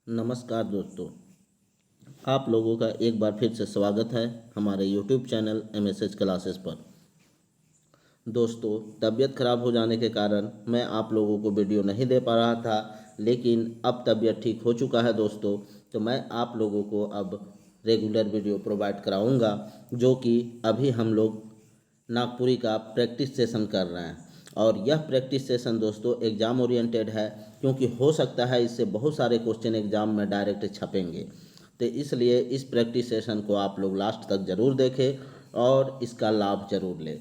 नमस्कार दोस्तों, आप लोगों का एक बार फिर से स्वागत है हमारे यूट्यूब चैनल MSH क्लासेस पर। दोस्तों, तबीयत ख़राब हो जाने के कारण मैं आप लोगों को वीडियो नहीं दे पा रहा था, लेकिन अब तबीयत ठीक हो चुका है दोस्तों, तो मैं आप लोगों को अब रेगुलर वीडियो प्रोवाइड कराऊंगा, जो कि अभी हम लोग नागपुरी का प्रैक्टिस सेशन कर रहे हैं। और यह प्रैक्टिस सेशन दोस्तों एग्ज़ाम ओरिएंटेड है, क्योंकि हो सकता है इससे बहुत सारे क्वेश्चन एग्ज़ाम में डायरेक्ट छपेंगे। तो इसलिए इस प्रैक्टिस सेशन को आप लोग लास्ट तक ज़रूर देखें और इसका लाभ ज़रूर लें,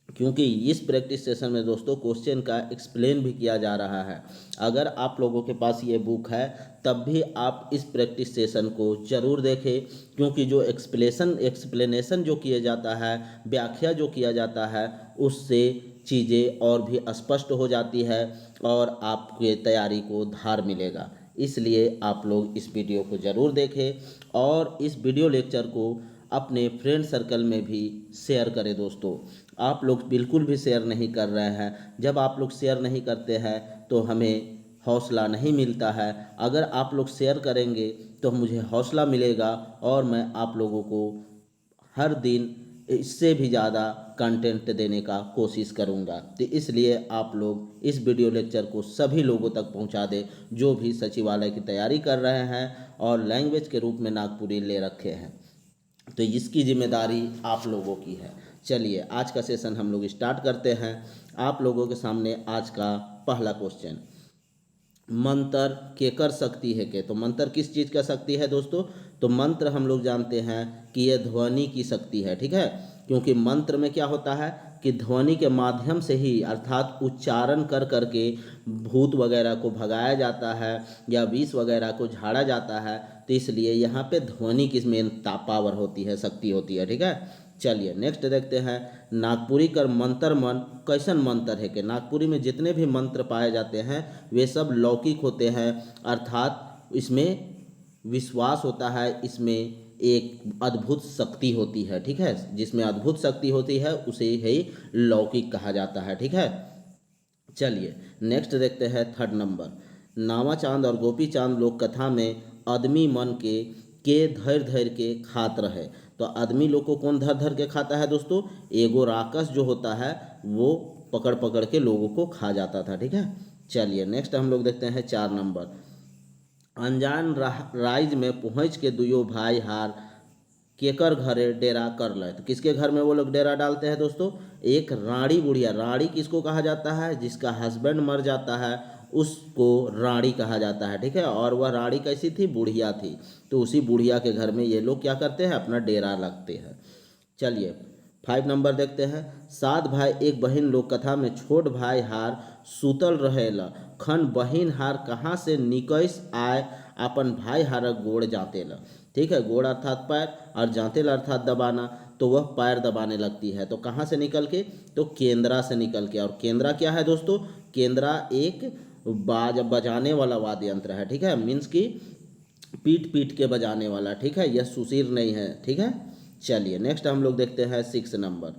क्योंकि इस प्रैक्टिस सेशन में दोस्तों क्वेश्चन का एक्सप्लेन भी किया जा रहा है। अगर आप लोगों के पास ये बुक है तब भी आप इस प्रैक्टिस सेशन को ज़रूर देखें, क्योंकि जो एक्सप्लेनेशन जो किया जाता है, व्याख्या जो किया जाता है, उससे चीज़ें और भी स्पष्ट हो जाती है और आपके तैयारी को धार मिलेगा। इसलिए आप लोग इस वीडियो को ज़रूर देखें और इस वीडियो लेक्चर को अपने फ्रेंड सर्कल में भी शेयर करें। दोस्तों, आप लोग बिल्कुल भी शेयर नहीं कर रहे हैं। जब आप लोग शेयर नहीं करते हैं तो हमें हौसला नहीं मिलता है। अगर आप लोग शेयर करेंगे तो मुझे हौसला मिलेगा और मैं आप लोगों को हर दिन इससे भी ज़्यादा कंटेंट देने का कोशिश करूँगा। तो इसलिए आप लोग इस वीडियो लेक्चर को सभी लोगों तक पहुँचा दें जो भी सचिवालय की तैयारी कर रहे हैं और लैंग्वेज के रूप में नागपुरी ले रखे हैं। तो इसकी जिम्मेदारी आप लोगों की है। चलिए आज का सेशन हम लोग स्टार्ट करते हैं। आप लोगों के सामने आज का पहला क्वेश्चन, मंत्र केकर शक्ति है के। तो मंत्र किस चीज़ का शक्ति है दोस्तों? तो मंत्र हम लोग जानते हैं कि यह ध्वनि की शक्ति है, ठीक है। क्योंकि मंत्र में क्या होता है कि ध्वनि के माध्यम से ही, अर्थात उच्चारण कर करके भूत वगैरह को भगाया जाता है या विष वगैरह को झाड़ा जाता है। तो इसलिए यहाँ पे ध्वनि की मेन पावर होती है, शक्ति होती है, ठीक है। चलिए नेक्स्ट देखते हैं, नागपुरी कर मंत्र मन कैसन मंत्र है कि। नागपुरी में जितने भी मंत्र पाए जाते हैं वे सब लौकिक होते हैं, अर्थात इसमें विश्वास होता है, इसमें एक अद्भुत शक्ति होती है, ठीक है। जिसमें अद्भुत शक्ति होती है उसे ही लौकिक कहा जाता है, ठीक है। चलिए नेक्स्ट देखते हैं थर्ड नंबर, नावा चांद और गोपी चांद लोक कथा में आदमी मन के धैर धैर के खात रहे। तो आदमी लोग को कौन धर धर के खाता है दोस्तों? एगो राक्षस जो होता है वो पकड़ पकड़ के लोगों को खा जाता था, ठीक है। चलिए नेक्स्ट हम लोग देखते हैं 4 नंबर, अनजान राइज में पहुँच के दुयो भाई हार केकर घरे डेरा कर ले। तो किसके घर में वो लोग डेरा डालते हैं दोस्तों? एक रानी बुढ़िया। रानी किसको कहा जाता है? जिसका हस्बैंड मर जाता है उसको रानी कहा जाता है, ठीक है। और वह रानी कैसी थी? बुढ़िया थी। तो उसी बुढ़िया के घर में ये लोग क्या करते हैं? अपना डेरा लगते हैं। चलिए 5 नंबर देखते हैं, 7 भाई एक बहन लोक कथा में छोट भाई हार सुतल रहेला खन बहिन हार कहाँ से निकस आए अपन भाई हार गोड़ जातेला, ठीक है। गोड़ अर्थात पैर और जातेला अर्थात दबाना, तो वह पैर दबाने लगती है। तो कहाँ से निकल के? तो केंद्रा से निकल के। और केंद्रा क्या है दोस्तों? केंद्रा एक बजाने वाला वाद्य यंत्र है, ठीक है। मीन्स की पीट पीट के बजाने वाला, ठीक है। यह सुशीर नहीं है, ठीक है। चलिए नेक्स्ट हम लोग देखते हैं 6 नंबर,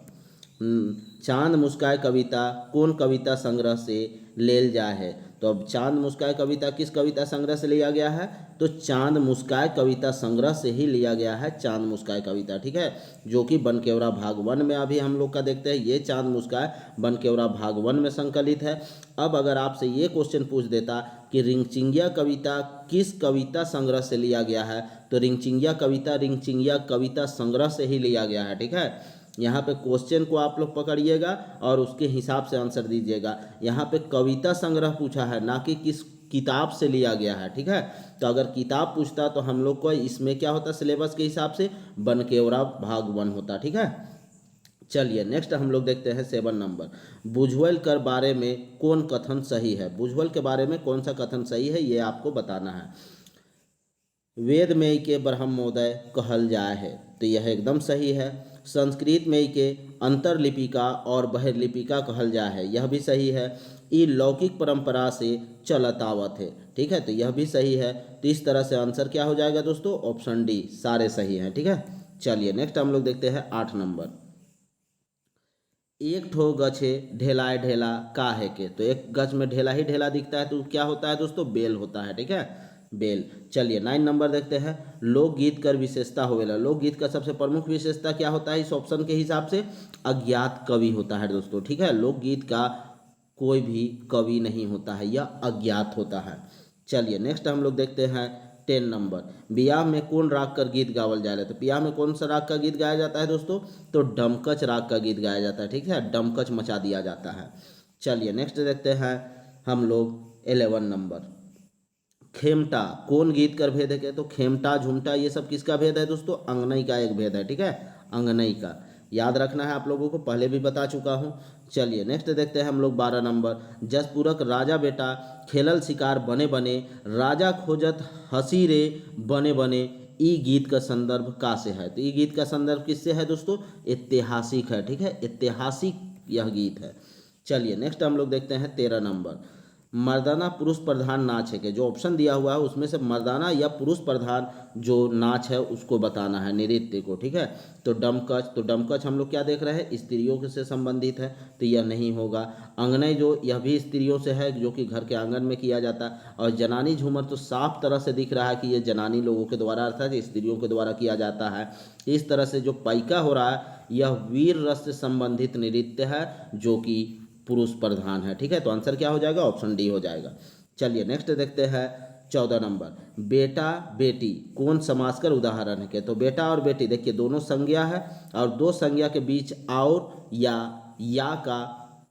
चांद मुस्काए कविता कौन कविता संग्रह से लेल जा है। तो अब चांद मुस्काए कविता किस कविता संग्रह से लिया गया है? तो चांद मुस्काए कविता संग्रह से ही लिया गया है चांद मुस्काए कविता, ठीक है। जो कि बनकेवरा भाग 1 में अभी हम लोग का देखते हैं। ये चांद मुस्काए बनकेवरा भाग 1 में संकलित है। अब अगर आपसे ये क्वेश्चन पूछ देता कि रिंगचिंगिया कविता किस कविता संग्रह से लिया गया है, तो रिंगचिंगिया कविता संग्रह से ही लिया गया है, ठीक है। यहाँ पे क्वेश्चन को आप लोग पकड़िएगा और उसके हिसाब से आंसर दीजिएगा। यहाँ पे कविता संग्रह पूछा है, ना कि किस किताब से लिया गया है, ठीक है। तो अगर किताब पूछता तो हम लोग को इसमें क्या होता, सिलेबस के हिसाब से बनकेवरा भाग 1 होता, ठीक है। चलिए नेक्स्ट हम लोग देखते हैं 7 नंबर, बुझवल कर बारे में कौन कथन सही है। बुझवल के बारे में कौन सा कथन सही है ये आपको बताना है। वेद में के ब्रह्मोदय कहल जाए है, तो यह एकदम सही है। संस्कृत में के अंतरलिपिका और बहिर्लिपिका कहल जाए है, यह भी सही है। ये लौकिक परंपरा से चलत आवत है, ठीक है। तो यह भी सही है। तो इस तरह से आंसर क्या हो जाएगा दोस्तों? ऑप्शन डी, सारे सही हैं, ठीक है। चलिए नेक्स्ट हम लोग देखते हैं 8 नंबर, एक ठो गछे ढेलाए ढेला का है के। तो एक गछ में ढेला ही ढेला दिखता है तो क्या होता है दोस्तों? बेल होता है, ठीक है। बेल। चलिए 9 नंबर देखते हैं, लोकगीत कर विशेषता होवेला। लोकगीत का सबसे प्रमुख विशेषता क्या होता है इस ऑप्शन के हिसाब से? अज्ञात कवि होता है दोस्तों, ठीक है। लोकगीत का कोई भी कवि नहीं होता है, यह अज्ञात होता है। चलिए नेक्स्ट हम लोग देखते हैं 10 नंबर, बियाह में कौन राग कर गीत गावल जाए? तो बियाह में कौन सा राग का गीत गाया जाता है दोस्तों? तो डमकच राग का गीत गाया जाता है, ठीक है, डमकच मचा दिया जाता है। चलिए नेक्स्ट देखते हैं हम लोग 11 नंबर, खेमटा कौन गीत कर भेद है? क्या तो खेमटा झुमटा ये सब किसका भेद है दोस्तों? अंगनई का एक भेद है, ठीक है, अंगनई का। याद रखना है आप लोगों को, पहले भी बता चुका हूँ। चलिए नेक्स्ट देखते हैं हम लोग 12 नंबर, जसपुरक राजा बेटा खेलल शिकार बने बने, राजा खोजत हंसी रे बने बने, ई गीत का संदर्भ का से है? तो ई गीत का संदर्भ किससे है दोस्तों? ऐतिहासिक है, ठीक है, ऐतिहासिक यह गीत है। चलिए नेक्स्ट हम लोग देखते हैं 13 नंबर, मर्दाना पुरुष प्रधान नाच है। कि जो ऑप्शन दिया हुआ है उसमें से मर्दाना या पुरुष प्रधान जो नाच है उसको बताना है, नृत्य को, ठीक है। तो डमकच, तो डमकच हम लोग क्या देख रहे हैं? स्त्रियों से संबंधित है, तो यह नहीं होगा। अंगनई जो यह भी स्त्रियों से है, जो कि घर के आंगन में किया जाता है। और जनानी झूमर तो साफ तरह से दिख रहा है कि यह जनानी लोगों के द्वारा अर्थात स्त्रियों के द्वारा किया जाता है। इस तरह से जो पैका हो रहा है यह वीर रस से संबंधित नृत्य है जो कि पुरुष प्रधान है, ठीक है। तो आंसर क्या हो जाएगा? ऑप्शन डी हो जाएगा। चलिए नेक्स्ट देखते हैं 14 नंबर, बेटा बेटी कौन समास कर उदाहरण है? के तो बेटा और बेटी देखिए दोनों संज्ञा है, और दो संज्ञा के बीच और या का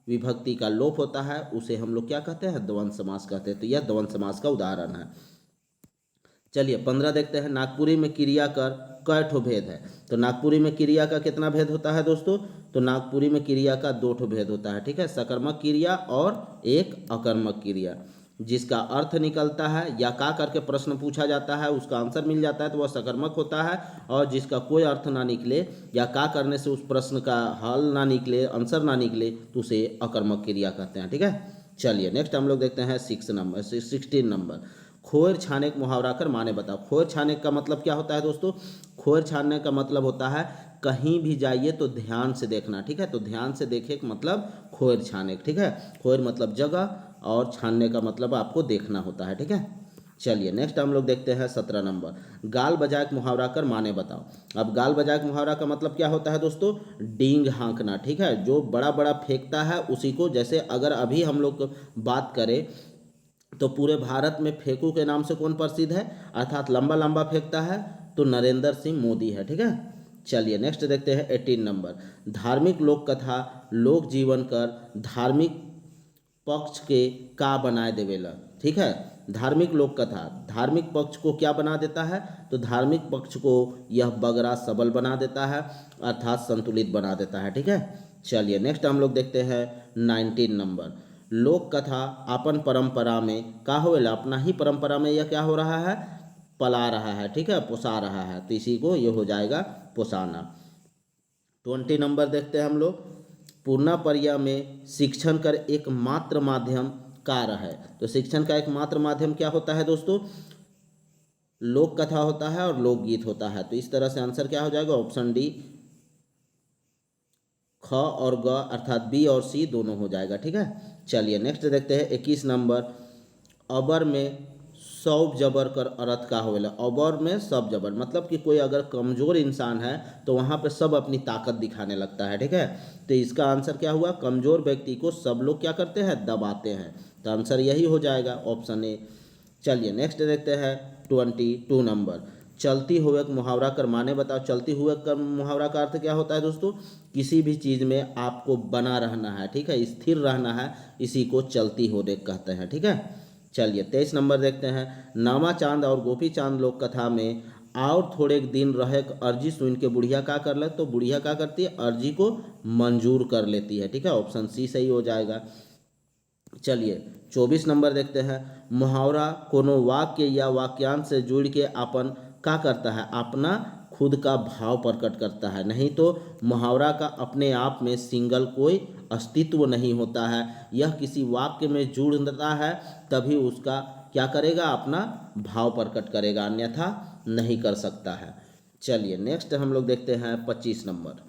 विभक्ति का लोप होता है, उसे हम लोग क्या कहते हैं? द्वंद्व समास कहते हैं। तो यह द्वंद्व समास का उदाहरण है। चलिए 15 देखते हैं, नागपुरी में क्रिया कर कै ठो भेद है? तो नागपुरी में क्रिया का कितना भेद होता है दोस्तों? तो नागपुरी में क्रिया का 2 ठो भेद होता है, ठीक है, सकर्मक क्रिया और एक अकर्मक क्रिया। जिसका अर्थ निकलता है या का करके प्रश्न पूछा जाता है उसका आंसर मिल जाता है तो वह सकर्मक होता है, और जिसका कोई अर्थ ना निकले या का करने से उस प्रश्न का हल ना निकले, आंसर ना निकले, तो उसे अकर्मक क्रिया कहते हैं, ठीक है। चलिए नेक्स्ट हम लोग देखते हैं 16 नंबर, खोर छाने का मुहावरा कर माने बताओ। खोर छाने का मतलब क्या होता है दोस्तों? खोर छानने का मतलब होता है कहीं भी जाइए तो ध्यान से देखना, ठीक है। तो ध्यान से देखे का मतलब खोर छाने, ठीक है। खोर मतलब जगह और छानने का मतलब आपको देखना होता है, ठीक है। चलिए नेक्स्ट हम लोग देखते हैं 17 नंबर, गाल बजाए के मुहावरा कर माने बताओ। अब गाल बजाए के मुहावरा का मतलब क्या होता है दोस्तों? डींग हाँकना, ठीक है। जो बड़ा बड़ा फेंकता है उसी को, जैसे अगर अभी हम लोग बात करें तो पूरे भारत में फेंकू के नाम से कौन प्रसिद्ध है? अर्थात लंबा लंबा फेंकता है तो नरेंद्र सिंह मोदी है, ठीक है। चलिए नेक्स्ट देखते हैं 18 नंबर, धार्मिक लोक कथा लोक जीवन कर धार्मिक पक्ष के का बनाए देवेला, ठीक है। धार्मिक लोक कथा धार्मिक पक्ष को क्या बना देता है? तो धार्मिक पक्ष को यह बगरा सबल बना देता है, अर्थात संतुलित बना देता है, ठीक है। चलिए नेक्स्ट हम लोग देखते हैं 19 नंबर, लोक कथा अपन परंपरा में का होवेला? अपना ही परंपरा में यह क्या हो रहा है? पला रहा है, ठीक है, पोसा रहा है, तो इसी को यह हो जाएगा पोसाना। 20 नंबर देखते हैं हम लोग, पूर्णा परिया में शिक्षण कर एकमात्र माध्यम कार्य है। तो शिक्षण का एकमात्र माध्यम क्या होता है दोस्तों? लोक कथा होता है और लोकगीत होता है। तो इस तरह से आंसर क्या हो जाएगा? ऑप्शन डी, ख और ग अर्थात बी और सी दोनों हो जाएगा, ठीक है। चलिए नेक्स्ट देखते हैं 21 नंबर, अबर में सौब जबर कर अर्थ का होवेला। अबर में सब जबर मतलब कि कोई अगर कमज़ोर इंसान है तो वहाँ पे सब अपनी ताकत दिखाने लगता है, ठीक है। तो इसका आंसर क्या हुआ? कमज़ोर व्यक्ति को सब लोग क्या करते हैं? दबाते हैं। तो आंसर यही हो जाएगा, ऑप्शन ए। चलिए नेक्स्ट देखते हैं 22 नंबर, चलती हुए का मुहावरा कर माने बताओ। चलती हुए का मुहावरा का अर्थ क्या होता है दोस्तों? किसी भी चीज़ में आपको बना रहना है, ठीक है, स्थिर रहना है, इसी को चलती हुए कहते हैं, ठीक है। चलिए 23 नंबर देखते हैं, नामा चांद और गोपी चांद लोक कथा में और थोड़े दिन रहे अर्जी सुन के बुढ़िया का कर ले? तो बुढ़िया क्या करती है? अर्जी को मंजूर कर लेती है, ठीक है, ऑप्शन सी सही हो जाएगा। चलिए 24 नंबर देखते हैं, मुहावरा कोनो वाक्य या वाक्यांश से जुड़ के अपन का करता है? अपना खुद का भाव प्रकट करता है। नहीं तो मुहावरा का अपने आप में सिंगल कोई अस्तित्व नहीं होता है, यह किसी वाक्य में जुड़ता है तभी उसका क्या करेगा? अपना भाव प्रकट करेगा, अन्यथा नहीं कर सकता है। चलिए नेक्स्ट हम लोग देखते हैं 25 नंबर,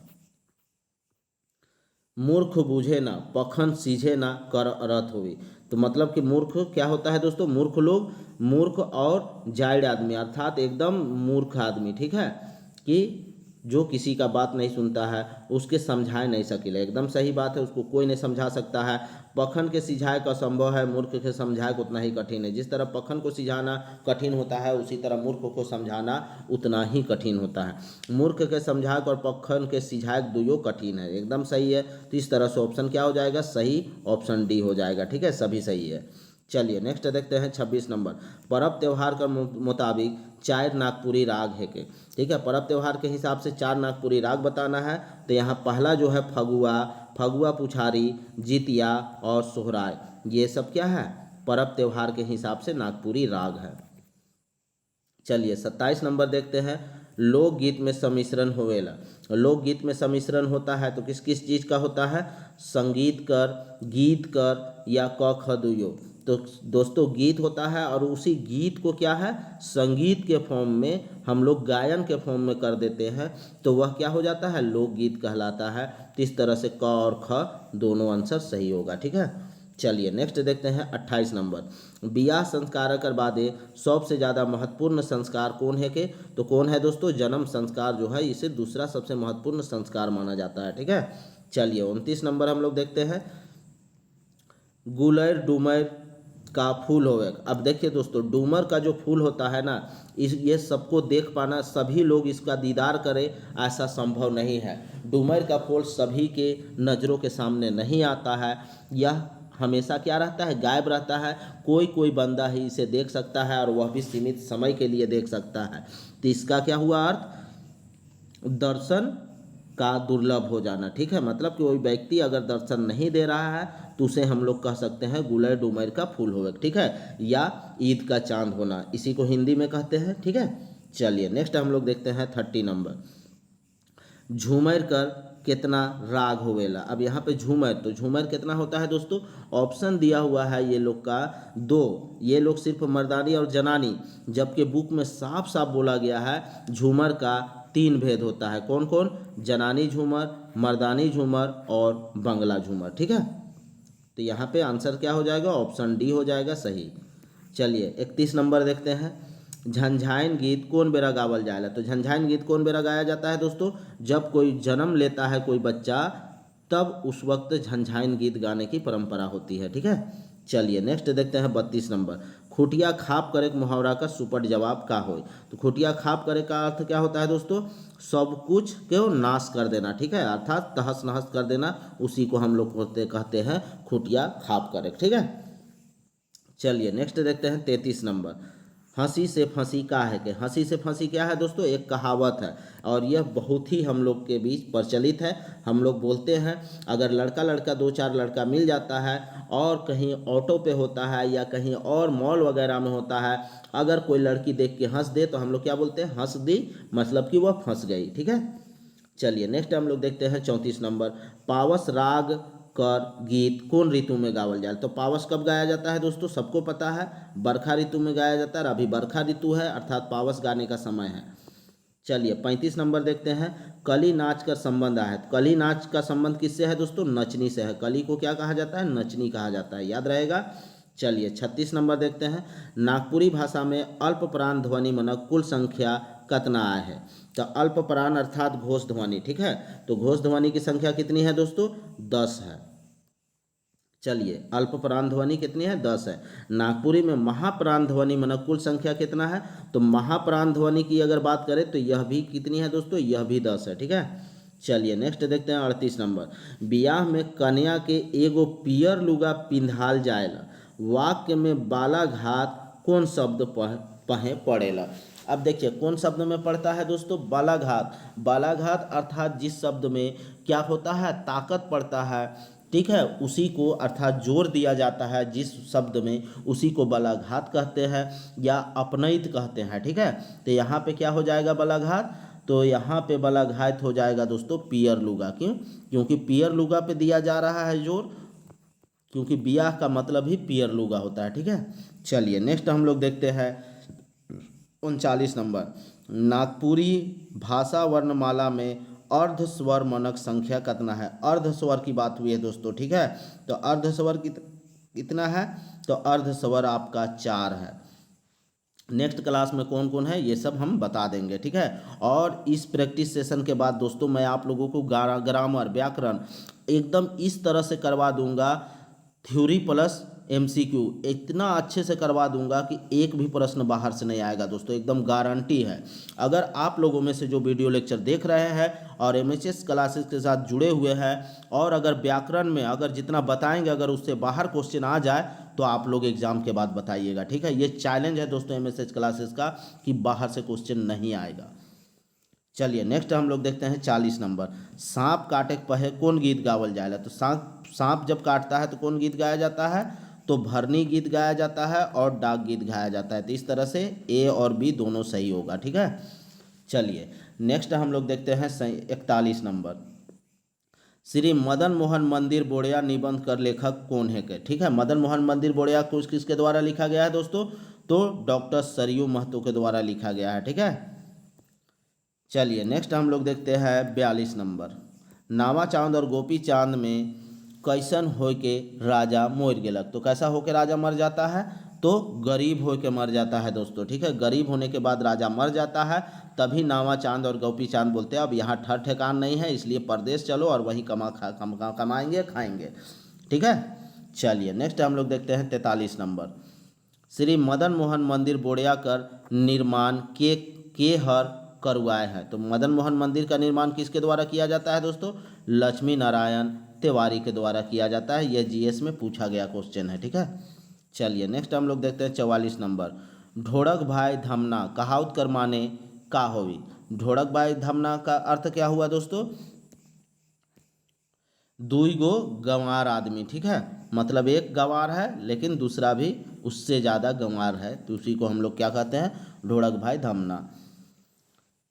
मूर्ख बूझे ना, पखन सीझे ना, कर अरथ होवी। तो मतलब कि मूर्ख क्या होता है दोस्तों, मूर्ख लोग, मूर्ख और जाहिल आदमी अर्थात एकदम मूर्ख आदमी, ठीक है, कि जो किसी का बात नहीं सुनता है, उसके समझाए नहीं सकेला, एकदम सही बात है, उसको कोई नहीं समझा सकता है। पखन के सिझाए का असंभव है, मूर्ख के समझाए को उतना ही कठिन है। जिस तरह पखन को सिझाना कठिन होता है, उसी तरह मूर्ख को समझाना उतना ही कठिन होता है। मूर्ख के समझाए और पखन के सिझाए दोनों कठिन है, एकदम सही है। तो इस तरह से ऑप्शन क्या हो जाएगा, सही ऑप्शन डी हो जाएगा, ठीक है, सभी सही है। चलिए नेक्स्ट देखते हैं 26 नंबर। पर्व त्यौहार के मुताबिक चार नागपुरी राग है के, ठीक है, पर्व त्यौहार के हिसाब से चार नागपुरी राग बताना है। तो यहाँ पहला जो है फगुआ, फगुआ पुछारी, जितिया और सोहराय, ये सब क्या है, पर्व त्यौहार के हिसाब से नागपुरी राग है। चलिए 27 नंबर देखते हैं। लोकगीत में सम्मिश्रण होवेला, लोकगीत में सम्मिश्रण होता है तो किस किस चीज़ का होता है, संगीत कर, गीत कर या क ख दुयो। तो दोस्तों गीत होता है और उसी गीत को क्या है, संगीत के फॉर्म में हम लोग गायन के फॉर्म में कर देते हैं, तो वह क्या हो जाता है, लोकगीत कहलाता है। तो इस तरह से क और ख दोनों आंसर सही होगा, ठीक है। चलिए नेक्स्ट देखते हैं 28 नंबर। बियाह संस्कार कर बादे सबसे ज़्यादा महत्वपूर्ण संस्कार कौन है के, तो कौन है दोस्तों, जन्म संस्कार जो है इसे दूसरा सबसे महत्वपूर्ण संस्कार माना जाता है, ठीक है। चलिए 29 नंबर हम लोग देखते हैं। गुलर डूमर का फूल होवे। अब देखिए दोस्तों, डूमर का जो फूल होता है ना, इस ये सबको देख पाना, सभी लोग इसका दीदार करें ऐसा संभव नहीं है। डूमर का फूल सभी के नज़रों के सामने नहीं आता है, यह हमेशा क्या रहता है, गायब रहता है। कोई कोई बंदा ही इसे देख सकता है और वह भी सीमित समय के लिए देख सकता है। तो इसका क्या हुआ अर्थ, दर्शन का दुर्लभ हो जाना, ठीक है, मतलब कि कोई व्यक्ति अगर दर्शन नहीं दे रहा है तो उसे हम लोग कह सकते हैं गुलर डुमर का फूल होवे, ठीक है, या ईद का चांद होना, इसी को हिंदी में कहते हैं, ठीक है। चलिए नेक्स्ट हम लोग देखते हैं 30 नंबर। झूमर कर कितना राग होवेला। अब यहाँ पे झूमर, तो झूमर कितना होता है दोस्तों, ऑप्शन दिया हुआ है ये लोग का दो, ये लोग सिर्फ मर्दानी और जनानी, जबकि बुक में साफ साफ बोला गया है झूमर का तीन भेद होता है। कौन कौन, जनानी झूमर, मर्दानी झूमर और बंगला झूमर, ठीक है। तो यहाँ पे आंसर क्या हो जाएगा, ऑप्शन डी हो जाएगा सही। चलिए 31 नंबर देखते हैं। झंझाइन गीत कौन बेरा गावल जाएला। तो झंझाइन गीत कौन बेरा गाया जाता है दोस्तों, जब कोई जन्म लेता है कोई बच्चा, तब उस वक्त झंझाइन गीत गाने की परंपरा होती है, ठीक है। चलिए नेक्स्ट देखते हैं 32 नंबर। खुटिया खाप करे मुहावरा का सुपट जवाब का हो। तो खुटिया खाप करे का अर्थ क्या होता है दोस्तों, सब कुछ को नाश कर देना, ठीक है, अर्थात तहस नहस कर देना, उसी को हम लोग कहते हैं खुटिया खाप करे, ठीक है। चलिए नेक्स्ट देखते हैं 33 नंबर। हंसी से फंसी का है कि, हंसी से फंसी क्या है दोस्तों, एक कहावत है और यह बहुत ही हम लोग के बीच प्रचलित है। हम लोग बोलते हैं अगर लड़का लड़का दो चार लड़का मिल जाता है और कहीं ऑटो पे होता है या कहीं और मॉल वगैरह में होता है, अगर कोई लड़की देख के हंस दे तो हम लोग क्या बोलते हैं, हंस दी, मतलब कि वह फंस गई, ठीक है। चलिए नेक्स्ट हम लोग देखते हैं 34 नंबर। पावस राग कर गीत कौन ऋतु में गावल जाए। तो पावस कब गाया जाता है दोस्तों, सबको पता है, बरखा ऋतु में गाया जाता है। अभी बरखा ऋतु है अर्थात पावस गाने का समय है। चलिए 35 नंबर देखते हैं। कली नाच का संबंध है। कली नाच का संबंध किससे है दोस्तों, नचनी से है। कली को क्या कहा जाता है, नचनी कहा जाता है, याद रहेगा। चलिए 36 नंबर देखते हैं। नागपुरी भाषा में अल्प प्राण ध्वनि मनक कुल संख्या कतना आय है। तो अल्प प्राण अर्थात घोष ध्वनि, ठीक है, तो घोष ध्वनि की संख्या कितनी है दोस्तों, 10 है। चलिए अल्प प्राण ध्वनि कितनी है, 10 है। नागपुरी में महाप्राण ध्वनि मनक कुल संख्या कितना है, तो महाप्राण ध्वनि की अगर बात करें तो यह भी कितनी है दोस्तों, यह भी 10 है, ठीक है। चलिए नेक्स्ट देखते हैं 38 नंबर। बियाह में कन्या के एगो पियर लुगा पिंधाल जाएला, वाक्य में बालाघात कौन शब्द पहे पड़ेला। अब देखिए कौन शब्द में पड़ता है दोस्तों, बालाघात। बालाघात अर्थात जिस शब्द में क्या होता है, ताकत पड़ता है, ठीक है, उसी को अर्थात जोर दिया जाता है जिस शब्द में, उसी को बलाघात कहते हैं या अपनयित कहते हैं, ठीक है। तो यहाँ पे क्या हो जाएगा बलाघात, तो यहाँ पे बलाघात हो जाएगा दोस्तों पियर लुगा। क्यों, क्योंकि पियर लुगा पे दिया जा रहा है जोर, क्योंकि बियाह का मतलब ही पियर लुगा होता है, ठीक है। चलिए नेक्स्ट हम लोग देखते हैं 39 नंबर। नागपुरी भाषा वर्णमाला में अर्ध स्वर मानक संख्या कितना है। अर्ध स्वर की बात हुई है दोस्तों, ठीक है। तो अर्ध स्वर कितना है, तो अर्ध स्वर आपका 4 है। नेक्स्ट क्लास में कौन कौन है ये सब हम बता देंगे, ठीक है। और इस प्रैक्टिस सेशन के बाद दोस्तों मैं आप लोगों को ग्रामर व्याकरण एकदम इस तरह से करवा दूंगा, थ्योरी प्लस एमसीक्यू इतना अच्छे से करवा दूंगा कि एक भी प्रश्न बाहर से नहीं आएगा दोस्तों, एकदम गारंटी है। अगर आप लोगों में से जो वीडियो लेक्चर देख रहे हैं और एमएचएस क्लासेस के साथ जुड़े हुए हैं और अगर व्याकरण में अगर जितना बताएंगे अगर उससे बाहर क्वेश्चन आ जाए तो आप लोग एग्जाम के बाद बताइएगा, ठीक है। ये चैलेंज है दोस्तों एमएचएस क्लासेस का कि बाहर से क्वेश्चन नहीं आएगा। चलिए नेक्स्ट हम लोग देखते हैं 40 नंबर। सांप काटे के पहे कौन गीत गावल जाएगा। तो सांप जब काटता है तो कौन गीत गाया जाता है, तो भरनी गीत गाया जाता है और डाक गीत गाया जाता है। तो इस तरह से ए और बी दोनों सही होगा, ठीक है। चलिए नेक्स्ट हम लोग देखते हैं 41 नंबर। श्री मदन मोहन मंदिर बोड़िया निबंध कर लेखक कौन है के, ठीक है। मदन मोहन मंदिर बोड़िया कुछ किसके द्वारा लिखा गया है दोस्तों, तो डॉक्टर सरयू महतो के द्वारा लिखा गया है, ठीक है। चलिए नेक्स्ट हम लोग देखते हैं 42 नंबर। नामा चांद और गोपी चांद में कैसन हो के राजा मोर गेलक। तो कैसा हो के राजा मर जाता है, तो गरीब हो के मर जाता है दोस्तों, ठीक है। गरीब होने के बाद राजा मर जाता है, तभी नामा चांद और गोपी चांद बोलते हैं अब यहाँ ठर ठिकान नहीं है, इसलिए परदेश चलो और वहीं कमाएंगे खाएंगे, ठीक है। चलिए नेक्स्ट हम लोग देखते हैं 43 नंबर। श्री मदन मोहन मंदिर बोड़िया कर निर्माण के हर करवाए हैं। तो मदन मोहन मंदिर का निर्माण किसके द्वारा किया जाता है दोस्तों, लक्ष्मी नारायण तिवारी के द्वारा किया जाता है। यह जीएस में पूछा गया क्वेश्चन है, ठीक है। चलिए नेक्स्ट हम लोग देखते हैं 44 नंबर। ढोड़क भाई धमना कहावत कर माने का होवी। ढोड़क भाई धमना का अर्थ क्या हुआ दोस्तों, दुई गो गंवार आदमी, ठीक है। मतलब एक गंवार है लेकिन दूसरा भी उससे ज़्यादा गंवार है, तो उसी को हम लोग क्या कहते हैं, ढोड़क भाई धमना।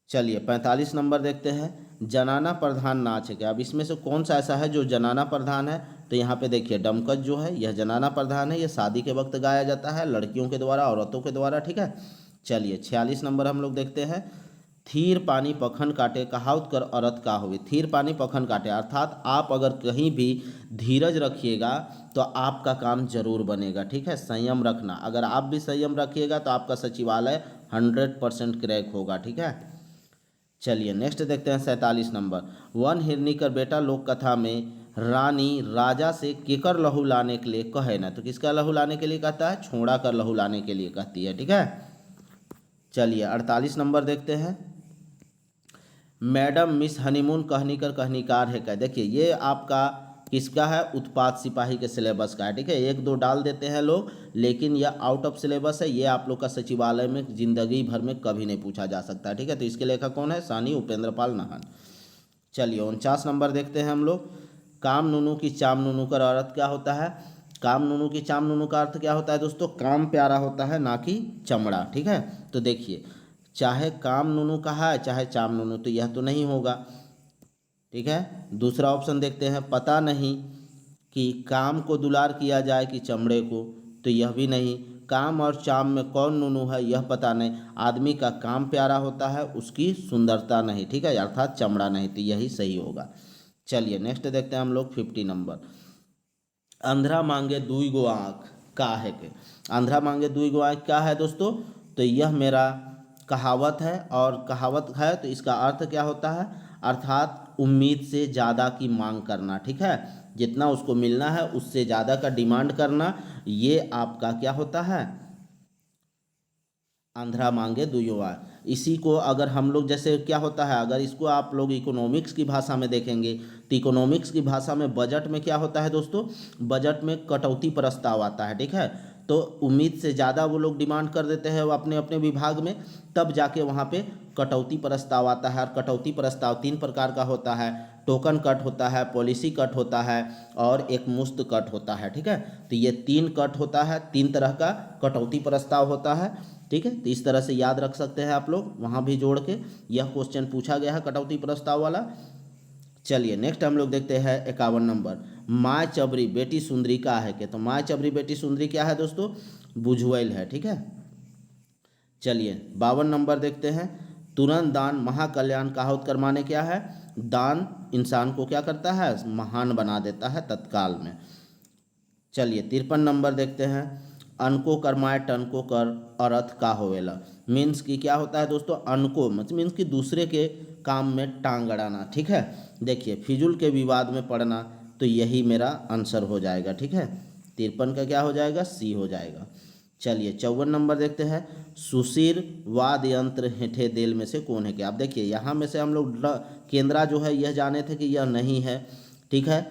चलिए 45 नंबर देखते हैं। जनाना प्रधान नाच है क्या। अब इसमें से कौन सा ऐसा है जो जनाना प्रधान है, तो यहाँ पे देखिए डमकच जो है यह जनाना प्रधान है। यह शादी के वक्त गाया जाता है लड़कियों के द्वारा, औरतों के द्वारा, ठीक है। चलिए 46 नंबर हम लोग देखते हैं। थीर पानी पखन काटे कहावत कर औरत का हुई। थीर पानी पखन काटे अर्थात आप अगर कहीं भी धीरज रखिएगा तो आपका काम जरूर बनेगा, ठीक है। संयम रखना, अगर आप भी संयम रखिएगा तो आपका सचिवालय 100% क्रैक होगा, ठीक है। चलिए नेक्स्ट देखते हैं 47 नंबर। वन हिरनी कर बेटा लोक कथा में रानी राजा से केकर लहू लाने के लिए कहे ना। तो किसका लहू लाने के लिए कहता है, छोड़ा कर लहू लाने के लिए कहती है, ठीक है। चलिए 48 नंबर देखते हैं। मैडम मिस हनीमून कहनीकर कहनीकार है क्या। देखिए ये आपका किसका है, उत्पाद सिपाही के सिलेबस का है, ठीक है। एक दो डाल देते हैं लोग लेकिन यह आउट ऑफ सिलेबस है, ये आप लोग का सचिवालय में जिंदगी भर में कभी नहीं पूछा जा सकता है, ठीक है। तो इसके लेखक कौन है, सानी उपेंद्र पाल नाहन। चलिए 49 नंबर देखते हैं हम लोग। काम नूनू की चाम नूनू का अर्थ क्या होता है। काम नूनू की चाम नूनू का अर्थ क्या होता है दोस्तों, काम प्यारा होता है ना कि चमड़ा, ठीक है। तो देखिए चाहे काम नूनू कहा है चाहे चाम नूनू, तो यह तो नहीं होगा, ठीक है। दूसरा ऑप्शन देखते हैं। पता नहीं कि काम को दुलार किया जाए कि चमड़े को, तो यह भी नहीं। काम और चाम में कौन नूनू है यह पता नहीं। आदमी का काम प्यारा होता है उसकी सुंदरता नहीं, ठीक है, अर्थात चमड़ा नहीं, तो यही सही होगा। चलिए नेक्स्ट देखते हैं हम लोग 50 नंबर। अंधरा मांगे दुई गो आँख का है के। अंधरा मांगे दुई गो आँख क्या है दोस्तों, तो यह मेरा कहावत है और कहावत है तो इसका अर्थ क्या होता है, अर्थात उम्मीद से ज़्यादा की मांग करना, ठीक है। जितना उसको मिलना है उससे ज़्यादा का डिमांड करना, ये आपका क्या होता है, आंध्रा मांगे दुयुआ। इसी को अगर हम लोग जैसे क्या होता है, अगर इसको आप लोग इकोनॉमिक्स की भाषा में देखेंगे तो इकोनॉमिक्स की भाषा में बजट में क्या होता है दोस्तों, बजट में कटौती प्रस्ताव आता है, ठीक है। तो उम्मीद से ज़्यादा वो लोग डिमांड कर देते हैं वो अपने अपने विभाग में, तब जाके वहाँ पे कटौती प्रस्ताव आता है। और कटौती प्रस्ताव 3 प्रकार का होता है, टोकन कट होता है, पॉलिसी कट होता है और एक मुफ्त कट होता है, ठीक है। तो ये 3 कट होता है, 3 तरह का कटौती प्रस्ताव होता है, ठीक है। तो इस तरह से याद रख सकते हैं आप लोग, वहाँ भी जोड़ के यह क्वेश्चन पूछा गया है कटौती प्रस्ताव वाला। चलिए नेक्स्ट हम लोग देखते हैं 51 नंबर। माँ चबरी बेटी सुंदरी का है के। तो माँ चबरी बेटी सुंदरी क्या है दोस्तों, बुझवैल है, ठीक है। चलिए 52 नंबर देखते हैं। तुरंत दान महाकल्याण कहावत कर माने क्या है? दान इंसान को क्या करता है? महान बना देता है तत्काल में। चलिए 53 नंबर देखते हैं। अनको कर्माय टनको कर अर्थ का होवेला। मीन्स कि क्या होता है दोस्तों? अनको मतलब मीन्स कि दूसरे के काम में टांग अड़ाना। ठीक है, देखिए फिजूल के विवाद में पड़ना, तो यही मेरा आंसर हो जाएगा। ठीक है, 53 का क्या हो जाएगा? सी हो जाएगा। चलिए 54 नंबर देखते हैं। सुशीर वाद यंत्र हेठे देल में से कौन है? क्या आप देखिए यहाँ में से हम लोग केंद्रा जो है यह जाने थे कि यह नहीं है। ठीक है,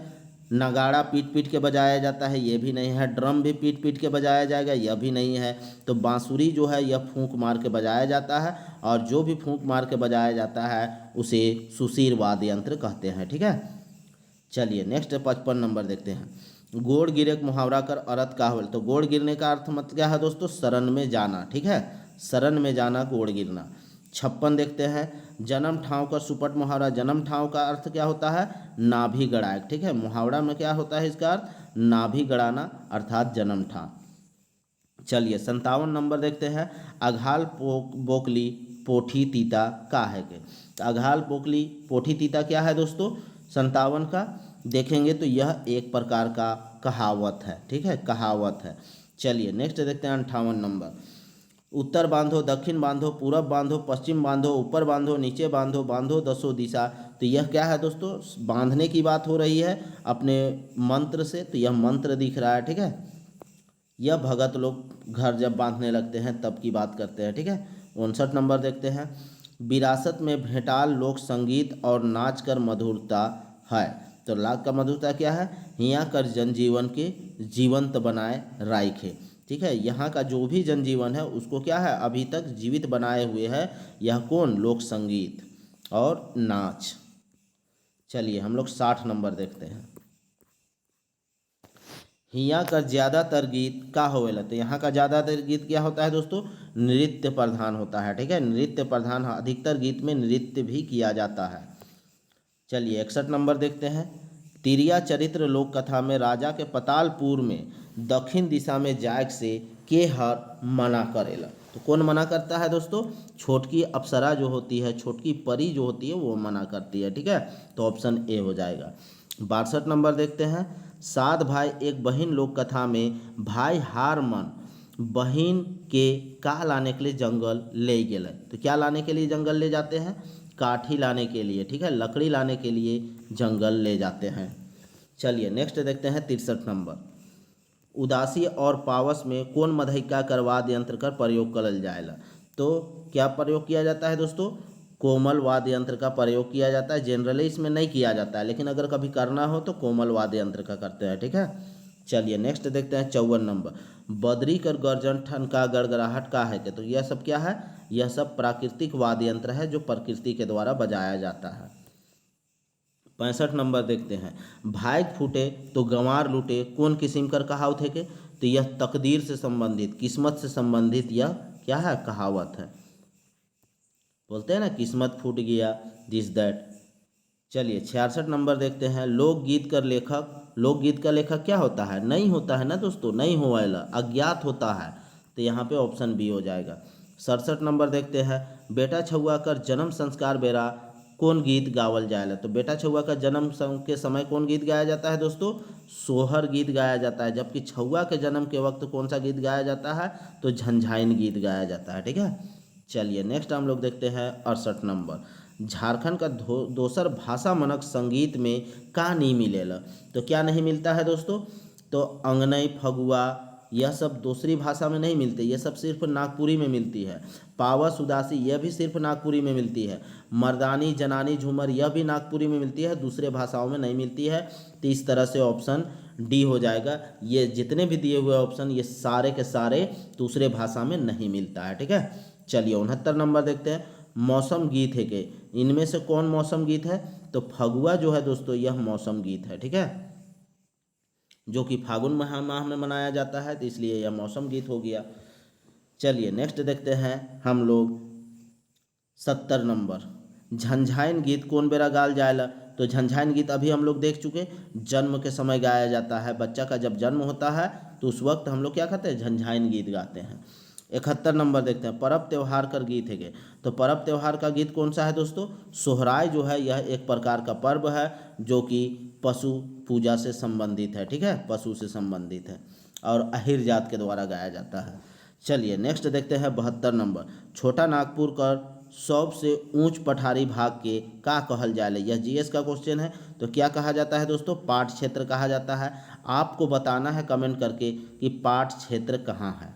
नगाड़ा पीट पीट के बजाया जाता है, ये भी नहीं है। ड्रम भी पीट पीट के बजाया जाएगा, यह भी नहीं है। तो बांसुरी जो है यह फूंक मार के बजाया जाता है, और जो भी फूंक मार के बजाया जाता है उसे सुशीर वाद्य यंत्र कहते हैं। ठीक है, चलिए नेक्स्ट 55 नंबर देखते हैं। गोड़ गिरे मुहावरा कर अर्थ का होल। तो गोड़ गिरने का अर्थ मतलब क्या है दोस्तों? शरण में जाना। ठीक है, शरण में जाना, गोड़ गिरना। 56 देखते हैं। जन्म ठाव का सुपट मुहावरा। जन्म ठाव का अर्थ क्या होता है? नाभि गड़ाए। ठीक है, मुहावरा में क्या होता है इसका अर्थ? नाभि गड़ाना अर्थात जन्म ठाव। चलिए 57 नंबर देखते हैं। अघाल बोकली पोठी तीता का है के। तो अघाल बोकली पोठी तीता क्या है दोस्तों? 57 का देखेंगे तो यह एक प्रकार का कहावत है। ठीक है, कहावत है। चलिए नेक्स्ट देखते हैं 58 नंबर। उत्तर बांधो, दक्षिण बांधो, पूरब बांधो, पश्चिम बांधो, ऊपर बांधो, नीचे बांधो, बांधो दसों दिशा। तो यह क्या है दोस्तों? बांधने की बात हो रही है अपने मंत्र से, तो यह मंत्र दिख रहा है। ठीक है, यह भगत लोग घर जब बांधने लगते हैं तब की बात करते हैं। ठीक है, 59 नंबर देखते हैं। विरासत में भेटाल लोक संगीत और नाच कर मधुरता है। तो लाख का मधुरता क्या है? हिया कर जनजीवन के जीवंत बनाए राइखे। ठीक है, यहाँ का जो भी जनजीवन है उसको क्या है? अभी तक जीवित बनाए हुए है। यह कौन? लोक संगीत और नाच। चलिए हम लोग 60 नंबर देखते हैं। हिया का ज़्यादातर गीत का होवेला। तो यहाँ का ज़्यादातर गीत क्या होता है दोस्तों? नृत्य प्रधान होता है। ठीक है, नृत्य प्रधान, अधिकतर गीत में नृत्य भी किया जाता है। चलिए 61 नंबर देखते हैं। तिरिया चरित्र लोक कथा में राजा के पतालपुर में दक्षिण दिशा में जाग से के हर मना करेला। तो कौन मना करता है दोस्तों? छोटकी अप्सरा जो होती है, छोटकी परी जो होती है वो मना करती है। ठीक है, तो ऑप्शन ए हो जाएगा। 62 नंबर देखते हैं। सात भाई एक बहन लोक कथा में भाई हार मन बहन के का लाने के लिए जंगल ले गए। तो क्या लाने के लिए जंगल ले जाते हैं? काठी लाने के लिए। ठीक है, लकड़ी लाने के लिए जंगल ले जाते हैं। चलिए नेक्स्ट देखते हैं 63 नंबर। उदासी और पावस में कौन मधैका कर वाद्य यंत्र का प्रयोग करल जाएला। तो क्या प्रयोग किया जाता है दोस्तों? कोमल वाद्य यंत्र का प्रयोग किया जाता है। जनरली इसमें नहीं किया जाता है, लेकिन अगर कभी करना हो तो कोमल वाद्य यंत्र का करते हैं। ठीक है, चलिए नेक्स्ट देखते हैं 54 नंबर। बदरी कर गर्जन ठनका गड़गड़ाहट का है। तो यह सब क्या है? यह सब प्राकृतिक वाद्य यंत्र है जो प्रकृति के द्वारा बजाया जाता है। 65 नंबर देखते हैं। भाग फूटे तो गंवार लूटे कौन किस्म कर कहावत है के। तो यह तकदीर से संबंधित, किस्मत से संबंधित यह क्या है? कहावत है। बोलते हैं ना किस्मत फूट गया, दिस दैट। चलिए 66 नंबर देखते हैं। लोकगीत का लेखक, लोकगीत का लेखक क्या होता है? नहीं होता है ना दोस्तों, नहीं हो वाला, अज्ञात होता है। तो यहाँ पे ऑप्शन बी हो जाएगा। 67 नंबर देखते हैं। बेटा छुआ कर जन्म संस्कार बेरा कौन गीत गावल जाएला। तो बेटा छुआ का जन्म के समय कौन गीत गाया जाता है दोस्तों? सोहर गीत गाया जाता है। जबकि छुआ के जन्म के वक्त कौन सा गीत गाया जाता है? तो झंझाइन गीत गाया जाता है। ठीक है, चलिए नेक्स्ट हम लोग देखते हैं 68 नंबर। झारखंड का दोसर भाषा मनक संगीत में का नहीं मिलेला। तो क्या नहीं मिलता है दोस्तों? तो अंगनई, फगुआ, यह सब दूसरी भाषा में नहीं मिलते, यह सब सिर्फ नागपुरी में मिलती है। पावस उदासी यह भी सिर्फ नागपुरी में मिलती है। मर्दानी, जनानी, झूमर यह भी नागपुरी में मिलती है, दूसरे भाषाओं में नहीं मिलती है। तो इस तरह से ऑप्शन डी हो जाएगा। ये जितने भी दिए हुए ऑप्शन ये सारे के सारे दूसरे भाषा में नहीं मिलता है। ठीक है, चलिए 69 नंबर देखते हैं। मौसम गीत है के इनमें से कौन मौसम गीत है? तो फगुआ जो है दोस्तों यह मौसम गीत है। ठीक है, जो कि फागुन माह में मनाया जाता है, तो इसलिए यह मौसम गीत हो गया। चलिए नेक्स्ट देखते हैं हम लोग 70 नंबर। झंझाइन गीत कौन बेरा गाल जाएला। तो झंझाइन गीत अभी हम लोग देख चुके, जन्म के समय गाया जाता है। बच्चा का जब जन्म होता है तो उस वक्त हम लोग क्या कहते हैं? झंझाइन गीत गाते हैं। 71 नंबर देखते हैं, पर्व त्योहार कर गीत है। तो पर्व त्योहार का गीत कौन सा है दोस्तों? सोहराय जो है यह एक प्रकार का पर्व है जो कि पशु पूजा से संबंधित है, ठीक है, पशु से संबंधित है और अहिर जात के द्वारा गाया जाता है। चलिए नेक्स्ट देखते हैं 72 नंबर, छोटा नागपुर कर सबसे ऊंच पठारी भाग के का कहल जाए। यह जीएस का क्वेश्चन है। तो क्या कहा जाता है दोस्तों? पाठ क्षेत्र कहा जाता है। आपको बताना है कमेंट करके कि पाठ क्षेत्र कहाँ है।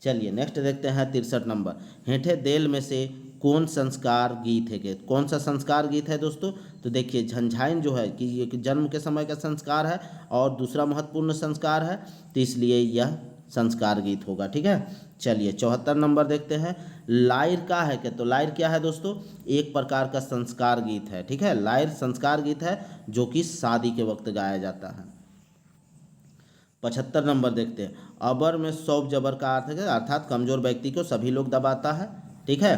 चलिए नेक्स्ट देखते हैं 63 नंबर, हेठे देल में से कौन संस्कार गीत है? कौन सा संस्कार गीत है दोस्तों? तो देखिए झंझाइन जो है कि ये जन्म के समय का संस्कार है और दूसरा महत्वपूर्ण संस्कार है, तो इसलिए यह संस्कार गीत होगा, ठीक है। चलिए 74 नंबर देखते हैं, लायर का है क्या? तो लायर क्या है दोस्तों? एक प्रकार का संस्कार गीत है, ठीक है। लायर संस्कार गीत है जो कि शादी के वक्त गाया जाता है। 75 नंबर देखते हैं, अबर में सौब जबर का अर्थ है अर्थात कमजोर व्यक्ति को सभी लोग दबाता है, ठीक है।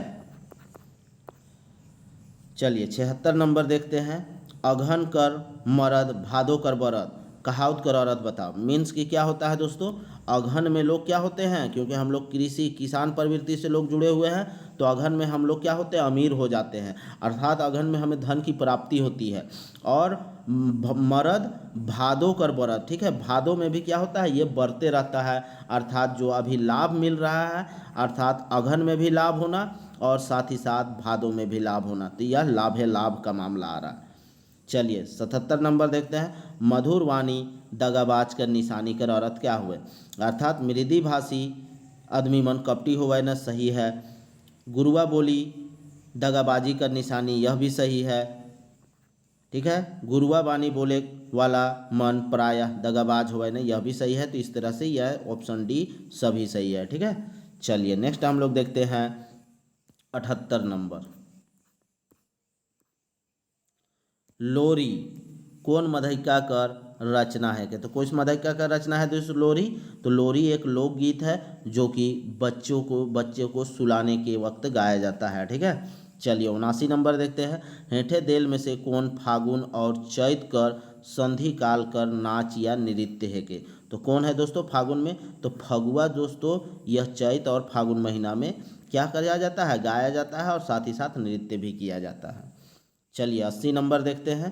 चलिए 76 नंबर देखते हैं, अघन कर मरद भादो कर बरद कहावत कर औरत बताओ। मीन्स कि क्या होता है दोस्तों? अघन में लोग क्या होते हैं, क्योंकि हम लोग कृषि किसान प्रवृत्ति से लोग जुड़े हुए हैं, तो अघन में हम लोग क्या होते हैं? अमीर हो जाते हैं, अर्थात अघन में हमें धन की प्राप्ति होती है। और मरद भादो कर बरद, ठीक है, भादो में भी क्या होता है? ये बढ़ते रहता है, अर्थात जो अभी लाभ मिल रहा है, अर्थात अघन में भी लाभ होना और साथ ही साथ भादों में भी लाभ होना, तो यह लाभ है, लाभ का मामला आ रहा है। चलिए 77 नंबर देखते हैं, मधुर वाणी दगाबाज कर निशानी कर औरत क्या हुए? अर्थात मृदि भाषी आदमी मन कपटी होवे न, सही है। गुरुआ बोली दगाबाजी कर निशानी, यह भी सही है, ठीक है। गुरुआ वाणी बोले वाला मन प्रायः दगाबाज होवे न, यह भी सही है। तो इस तरह से यह ऑप्शन डी सभी सही है, ठीक है। चलिए नेक्स्ट हम लोग देखते हैं 78 नंबर, लोरी कौन मधैका कर रचना है? तो कौन मधैका का रचना है दोस्तों? लोरी। तो लोरी एक लोकगीत है जो कि बच्चे को सुलाने के वक्त गाया जाता है, ठीक है। चलिए 79 नंबर देखते हैं, हेठे देल में से कौन फागुन और चैत कर संधि काल कर नाच या नृत्य है के? तो कौन है दोस्तों फागुन में? तो फगुआ दोस्तों यह चैत और फागुन महीना में क्या किया जाता है? गाया जाता है और साथ ही साथ नृत्य भी किया जाता है। चलिए 80 नंबर देखते हैं,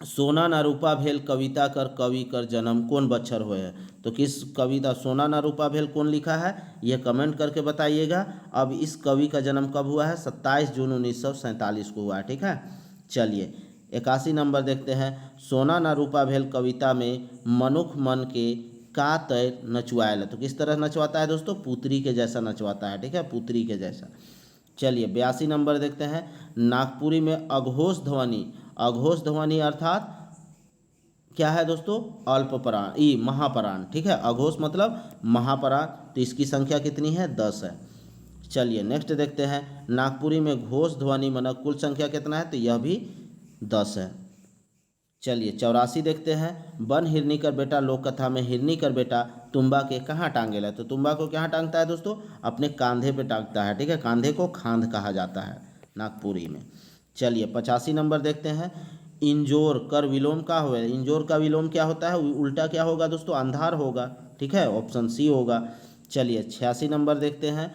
सोना ना रूपा भेल कविता कर कवि कर जन्म कौन बच्छर हुए है? तो किस कविता सोना ना रूपा भेल कौन लिखा है? यह कमेंट करके बताइएगा। अब इस कवि का जन्म कब हुआ है? 27 जून 1947 को हुआ है, ठीक है। चलिए 81 नंबर देखते हैं, सोना ना रूपा भेल कविता में मनुख मन के का तय नचुआयल है? तो किस तरह नचवाता है दोस्तों? पुतरी के जैसा नचवाता है, ठीक है, पुतरी के जैसा। चलिए 82 नंबर देखते हैं, नागपुरी में अघोष ध्वनि, अघोष ध्वनि अर्थात क्या है दोस्तों? अल्पपराण ई महापराण, ठीक है, अघोष मतलब महापराण। तो इसकी संख्या कितनी है? 10 है। चलिए नेक्स्ट देखते हैं, नागपुरी में घोष ध्वनि मन कुल संख्या कितना है? तो यह भी 10 है। चलिए 84 देखते हैं, बन हिरनी कर बेटा लोक कथा में हिरनी कर बेटा तुम्बा के कहाँ टांगेला? तो तुम्बा को कहाँ टांगता है दोस्तों? अपने कांधे पे टांगता है, ठीक है, कांधे को खांध कहा जाता है नागपुरी में। चलिए 85 नंबर देखते हैं, इंजोर कर विलोम का हुआ? इंजोर का विलोम क्या होता है? उल्टा क्या होगा दोस्तों? अंधार होगा, ठीक है, ऑप्शन सी होगा। चलिए 86 नंबर देखते हैं,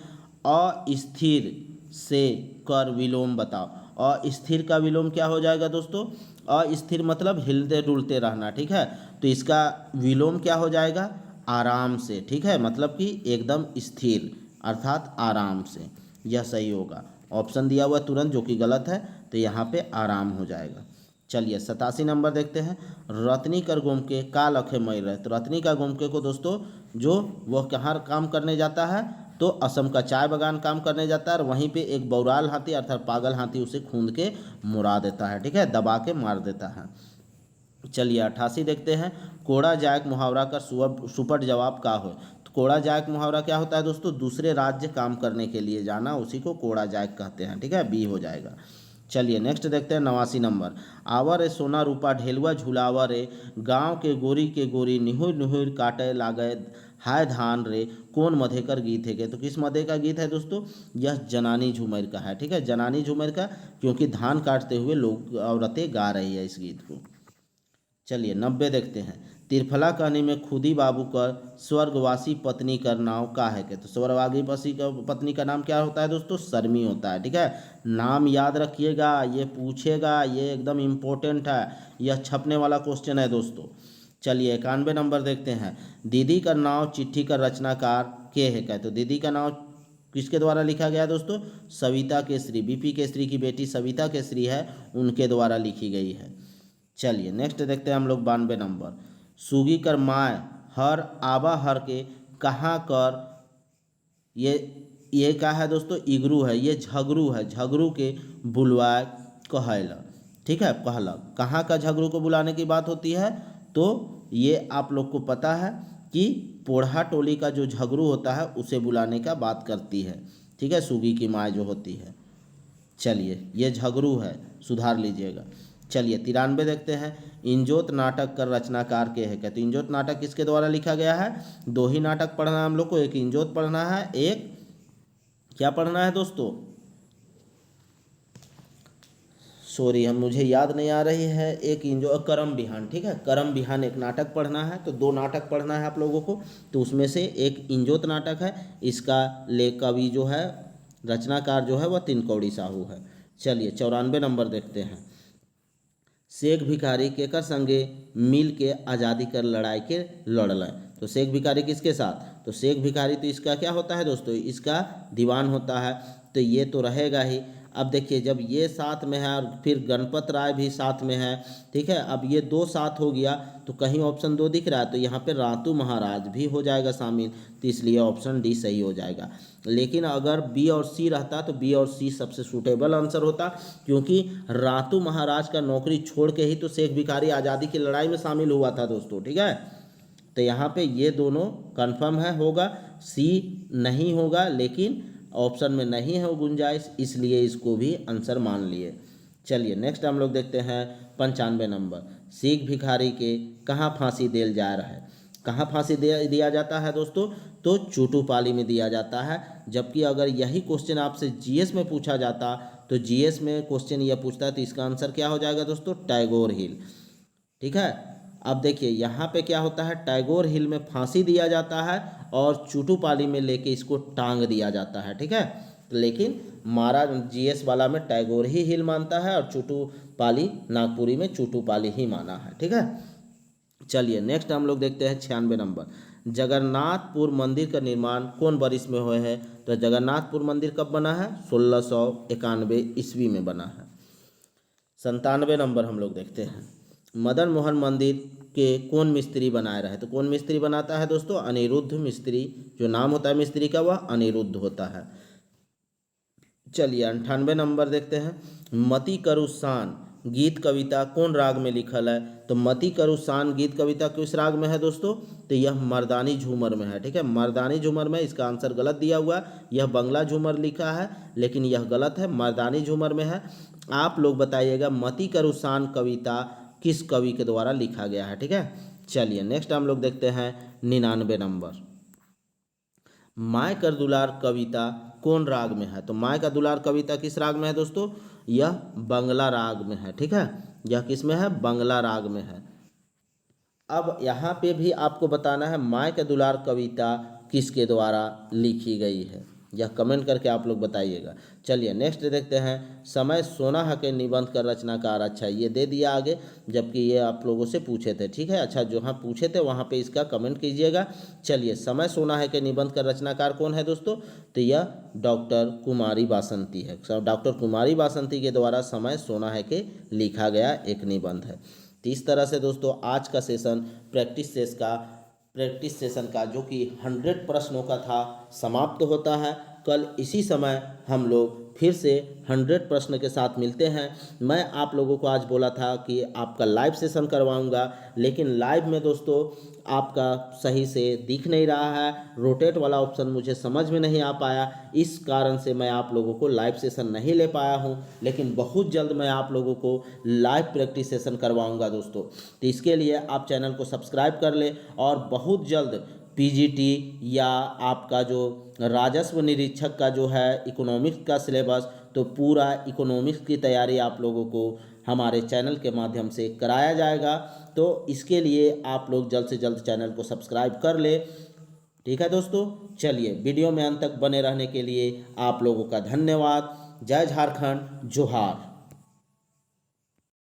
अस्थिर से कर विलोम बताओ। अस्थिर का विलोम क्या हो जाएगा दोस्तों? अस्थिर मतलब हिलते डुलते रहना, ठीक है, तो इसका विलोम क्या हो जाएगा? आराम से, ठीक है, मतलब कि एकदम स्थिर अर्थात आराम से, यह सही होगा। ऑप्शन दिया हुआ तुरंत जो कि गलत है, तो यहाँ पे आराम हो जाएगा। चलिए 87 नंबर देखते हैं, रत्नी कर गोमके का लखे मर रहे? तो रत्नी का गोमके को दोस्तों जो वह कहाँ काम करने जाता है? तो असम का चाय बागान काम करने जाता है और वहीं पे एक बौराल हाथी अर्थात पागल हाथी उसे खूंद के मुड़ा देता है, ठीक है, दबा के मार देता है। चलिए 88 देखते हैं, कोड़ा जायक मुहावरा का सुपट जवाब का हो? तो कोड़ा जायक मुहावरा क्या होता है दोस्तों? दूसरे राज्य काम करने के लिए जाना, उसी को कोड़ा जायक कहते हैं, ठीक है, बी हो जाएगा। चलिए नेक्स्ट देखते हैं 89 नंबर, आवर रे सोना रूपा ढेलुआ झुलावर रे गांव के गोरी निहुर निहुर काटे लागे हाय धान रे कौन मधेकर गीत है? तो किस मधे का गीत है दोस्तों? यह जनानी झूमर का है, ठीक है, जनानी झूमर का, क्योंकि धान काटते हुए लोग औरतें गा रही है इस गीत को। चलिए 90 देखते हैं, त्रिफला कहनी में खुदी बाबू कर स्वर्गवासी पत्नी कर नाम का है के। तो स्वर्गवासी का पत्नी का नाम क्या होता है दोस्तों? शर्मी होता है। ठीक है, नाम याद रखिएगा, ये पूछेगा, ये एकदम इम्पोर्टेंट है, यह छपने वाला क्वेश्चन है दोस्तों। चलिए 91 नंबर देखते हैं। दीदी का नाम चिट्ठी का रचनाकार के है क्या? तो दीदी का नाम किसके द्वारा लिखा गया दोस्तों? सविता केसरी, बीपी केसरी की बेटी सविता केसरी है, उनके द्वारा लिखी गई है। चलिए नेक्स्ट देखते हैं हम लोग 92 नंबर। सुगी कर माय हर आबा हर के कहाँ कर, ये क्या है दोस्तों? इगरू है, ये झगरू है, झगरू के बुलवाए कहला। ठीक है, कहला कहाँ का झगरू को बुलाने की बात होती है? तो ये आप लोग को पता है कि पोढ़ा टोली का जो झगरू होता है उसे बुलाने का बात करती है। ठीक है, सुगी की माँ जो होती है। चलिए ये झगरू है, सुधार लीजिएगा। चलिए 93 देखते हैं। इंजोत नाटक का रचनाकार के है क्या? तो इंजोत नाटक किसके द्वारा लिखा गया है? दो ही नाटक पढ़ना है हम लोग को, एक इंजोत पढ़ना है, एक क्या पढ़ना है दोस्तों? सॉरी, हम मुझे याद नहीं आ रही है। एक इंजो करम बिहान। ठीक है, करम बिहान एक नाटक पढ़ना है। तो दो नाटक पढ़ना है आप लोगों को। तो उसमें से एक इंजोत नाटक है, इसका लेख कवि जो है, रचनाकार जो है वह तिनकौड़ी साहू है। चलिए 94 नंबर देखते हैं। शेख भिखारी केकर संगे मिल के आज़ादी कर लड़ाई के लड़ल। तो शेख भिखारी किसके साथ? तो शेख भिखारी तो इसका क्या होता है दोस्तों? इसका दीवान होता है। तो ये तो रहेगा ही। अब देखिए जब ये साथ में है और फिर गणपत राय भी साथ में है, ठीक है, अब ये दो साथ हो गया तो कहीं ऑप्शन 2 दिख रहा है, तो यहाँ पे रातू महाराज भी हो जाएगा शामिल, तो इसलिए ऑप्शन डी सही हो जाएगा। लेकिन अगर बी और सी रहता तो बी और सी सबसे सूटेबल आंसर होता, क्योंकि रातू महाराज का नौकरी छोड़ के ही तो शेख भिखारी आज़ादी की लड़ाई में शामिल हुआ था दोस्तों। ठीक है, तो यहाँ पे ये दोनों कन्फर्म है, होगा। सी नहीं होगा, लेकिन ऑप्शन में नहीं है वो गुंजाइश, इसलिए इसको भी आंसर मान लिए। चलिए नेक्स्ट हम लोग देखते हैं 95 नंबर। शेख भिखारी के कहाँ फांसी दिया जा रहा है? कहाँ फांसी दिया जाता है दोस्तों? तो चूटूपाली में दिया जाता है। जबकि अगर यही क्वेश्चन आपसे जीएस में पूछा जाता तो जीएस में क्वेश्चन यह पूछता है तो इसका आंसर क्या हो जाएगा दोस्तों? टैगोर हिल। ठीक है, अब देखिए यहाँ पे क्या होता है, टैगोर हिल में फांसी दिया जाता है और चूटूपाली में लेके इसको टांग दिया जाता है। ठीक है, लेकिन मारा जीएस वाला में टैगोर ही हिल मानता है और चूटूपाली नागपुरी में चूटूपाली ही माना है। ठीक है, चलिए नेक्स्ट हम लोग देखते हैं 96 नंबर। जगन्नाथपुर मंदिर का निर्माण कौन वर्ष में हुआ है? तो जगन्नाथपुर मंदिर कब बना है? 1691 ईस्वी में बना है। 97 नंबर हम लोग देखते हैं। मदन मोहन मंदिर के कौन मिस्त्री बनाए रहे? तो कौन मिस्त्री बनाता है दोस्तों? अनिरुद्ध मिस्त्री। जो नाम होता है मिस्त्री का वह अनिरुद्ध होता है। चलिए 98 नंबर देखते हैं। मति करुसान गीत कविता कौन राग में लिखल है? तो मति करुसान गीत कविता किस राग में है दोस्तों? तो यह मर्दानी झूमर में है। ठीक है, मर्दानी झूमर में। इसका आंसर गलत दिया हुआ है, यह बंगला झूमर लिखा है, लेकिन यह गलत है, मर्दानी झूमर में है। आप लोग बताइएगा मति करुसान कविता किस कवि के द्वारा लिखा गया है? ठीक है, चलिए नेक्स्ट हम लोग देखते हैं 99 नंबर। माय कर दुलार कविता कौन राग में है? तो माय का दुलार कविता किस राग में है दोस्तों? यह बंगला राग में है। ठीक है, यह किस में है? बंगला राग में है। अब यहाँ पे भी आपको बताना है माय का दुलार कविता किसके द्वारा लिखी गई है, यह कमेंट करके आप लोग बताइएगा। चलिए नेक्स्ट देखते हैं। समय सोना है के निबंध का रचनाकार। अच्छा, ये दे दिया आगे, जबकि ये आप लोगों से पूछे थे। ठीक है, अच्छा जहाँ पूछे थे वहाँ पे इसका कमेंट कीजिएगा। चलिए, समय सोना है के निबंध का रचनाकार कौन है दोस्तों? तो यह डॉक्टर कुमारी बासंती है। डॉक्टर कुमारी बासंती के द्वारा समय सोना है के लिखा गया एक निबंध है। तो इस तरह से दोस्तों आज का सेशन प्रैक्टिस सेशन का जो कि 100 प्रश्नों का था समाप्त होता है। कल इसी समय हम लोग फिर से 100 प्रश्न के साथ मिलते हैं। मैं आप लोगों को आज बोला था कि आपका लाइव सेशन करवाऊंगा, लेकिन लाइव में दोस्तों आपका सही से दिख नहीं रहा है, रोटेट वाला ऑप्शन मुझे समझ में नहीं आ पाया, इस कारण से मैं आप लोगों को लाइव सेशन नहीं ले पाया हूं। लेकिन बहुत जल्द मैं आप लोगों को लाइव प्रैक्टिस सेशन करवाऊंगा दोस्तों। तो इसके लिए आप चैनल को सब्सक्राइब कर लें और बहुत जल्द पीजीटी या आपका जो राजस्व निरीक्षक का जो है इकोनॉमिक्स का सिलेबस तो पूरा इकोनॉमिक्स की तैयारी आप लोगों को हमारे चैनल के माध्यम से कराया जाएगा। तो इसके लिए आप लोग जल्द से जल्द चैनल को सब्सक्राइब कर ले। ठीक है दोस्तों, चलिए वीडियो में अंत तक बने रहने के लिए आप लोगों का धन्यवाद। जय झारखंड, जोहार।